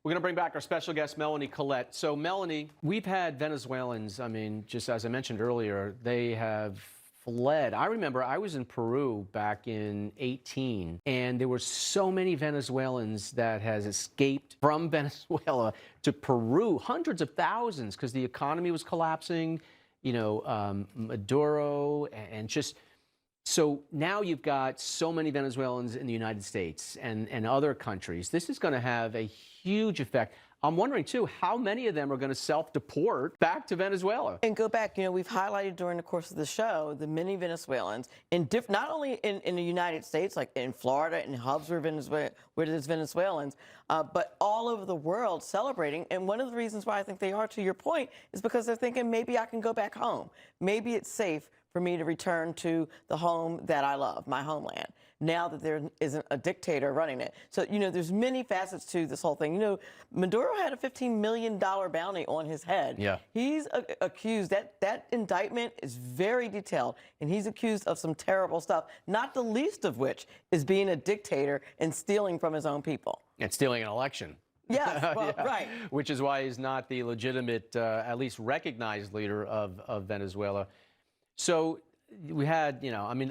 We're going to bring back our special guest, Melanie Collette. So, Melanie, we've had Venezuelans, I mean, just as I mentioned earlier, they have fled. I remember I was in Peru back in 18, and there were so many Venezuelans that has escaped from Venezuela to Peru, hundreds of thousands, because the economy was collapsing, Maduro, and just... So now you've got so many Venezuelans in the United States and other countries. This is going to have a huge effect. I'm wondering, too, how many of them are going to self-deport back to Venezuela? And go back, we've highlighted during the course of the show the many Venezuelans, not only in the United States, like in Florida and hubs where there's Venezuelans, but all over the world celebrating. And one of the reasons why I think they are, to your point, is because they're thinking, maybe I can go back home. Maybe it's safe for me to return to the home that I love, my homeland, now that there isn't a dictator running it. So, there's many facets to this whole thing. Maduro had a $15 million bounty on his head. Yeah. He's accused, that indictment is very detailed, and he's accused of some terrible stuff, not the least of which is being a dictator and stealing from his own people. And stealing an election. Yes, well, yeah. Right. Which is why he's not the legitimate, at least recognized leader of Venezuela. So we had,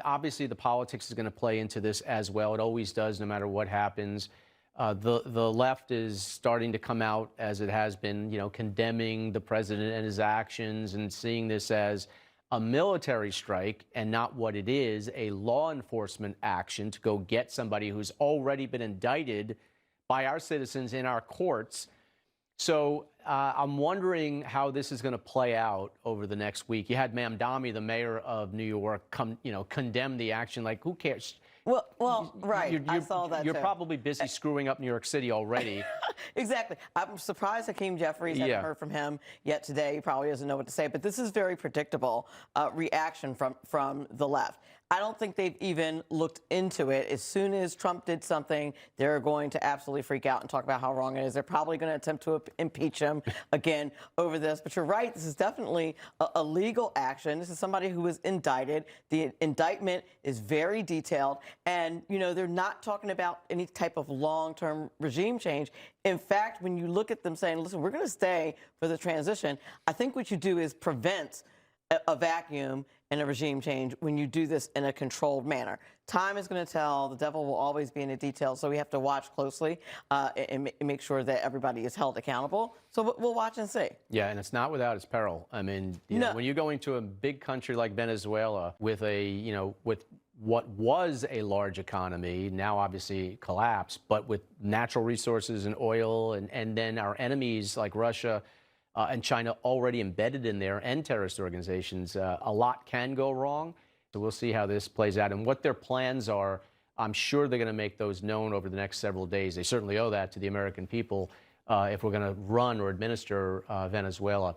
obviously the politics is going to play into this as well. It always does, no matter what happens. The left is starting to come out, as it has been, condemning the president and his actions and seeing this as a military strike and not what it is, a law enforcement action to go get somebody who's already been indicted by our citizens in our courts. So I'm wondering how this is going to play out over the next week. You had Mamdani, the mayor of New York, condemn the action. Like, who cares? Well, right. I saw that. You're too. Probably busy screwing up New York City already. Exactly. I'm surprised Hakeem Jeffries hasn't heard from him yet today. He probably doesn't know what to say. But this is very predictable reaction from the left. I don't think they've even looked into it. As soon as Trump did something, they're going to absolutely freak out and talk about how wrong it is. They're probably going to attempt to impeach him again over this. But you're right. This is definitely a legal action. This is somebody who was indicted. The indictment is very detailed. And, they're not talking about any type of long-term regime change. In fact, when you look at them saying, listen, we're going to stay for the transition, I think what you do is prevent a vacuum and a regime change when you do this in a controlled manner. Time is going to tell. The devil will always be in the details, so we have to watch closely and make sure that everybody is held accountable. So we'll watch and see. Yeah, and it's not without its peril. I mean, when you go into a big country like Venezuela with with what was a large economy, now obviously collapsed, but with natural resources and oil, and then our enemies like Russia and China already embedded in there, and terrorist organizations, a lot can go wrong. So we'll see how this plays out and what their plans are. I'm sure they're going to make those known over the next several days. They certainly owe that to the American people if we're going to run or administer Venezuela.